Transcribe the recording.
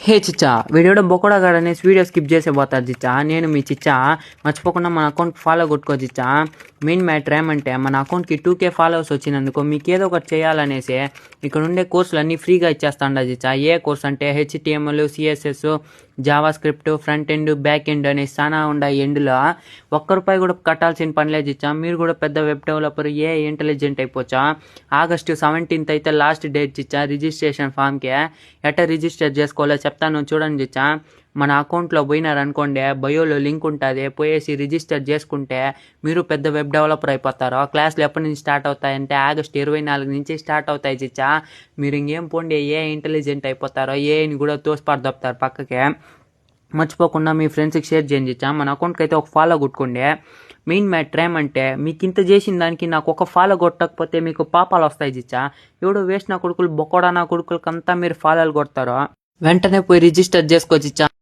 హే చిచ్చా video బొక్కడా అనేసి video skip చేసే పోతారు చిచ్చా. నేను మీ చిచ్చా మర్చిపోకుండా మన అకౌంట్ ఫాలో కొట్టుకో చిచ్చా. మెయిన్ మ్యాటర్ ఏమంటే మన అకౌంట్కి 2K ఫాలోవర్స్ వచ్చినందుకు మీకు ఏదో ఒకటి చేయాలనేసి ఇక్కడ ఉండే కోర్సులు అన్నీ ఫ్రీగా ఇచ్చేస్తాండ చిచ్చా. ఏ కోర్స్ అంటే HTML, CSS, Java script, front end, back end అనేసి చాలా ఉన్నాయి. ఎండ్లో ₹1 కూడా కట్టాల్సిన పని లేదు చిచ్చా. మీరు కూడా పెద్ద వెబ్ డెవలపర్, ఇంటెలిజెంట్ అయిపోవచ్చా. August 17th అయితే లాస్ట్ డేట్ చిచ్చా రిజిస్ట్రేషన్ ఫామ్కి. ఎట్లా రిజిస్టర్ చేసుకోవాలో చెప్తాను చూడండి చిచ్చా. మన అకౌంట్లో పోయినారనుకోండి, బయోలో లింక్ ఉంటుంది, పోయేసి రిజిస్టర్ చేసుకుంటే మీరు పెద్ద వెబ్ డెవలపర్ అయిపోతారు. క్లాసులు ఎప్పటి నుంచి స్టార్ట్ అవుతాయంటే August 24 నుంచి స్టార్ట్ అవుతాయి చిచ్చా. మీరు ఇంకేం పోండి, ఇంటెలిజెంట్ అయిపోతారో, ఏని కూడా తోసిపారదొప్పుతారు పక్కకే. మర్చిపోకుండా మీ ఫ్రెండ్స్కి షేర్ చేయండి చిచ్చా. మన అకౌంట్కి అయితే ఒక ఫాలో కొట్టుకోండి. మెయిన్ మ్యాటర్ ఏమంటే మీకు ఇంత చేసిన దానికి నాకు ఒక ఫాలో కొట్టకపోతే మీకు పాపాలు వస్తాయి చిచ్చా. ఎవడో వేస్ట్ నా కొడుకులు, బొక్కడా నా కొడుకులకంతా మీరు ఫాలోలు కొడతారు. వెంటనే పోయి రిజిస్టర్ చేసుకో చిచ్చా.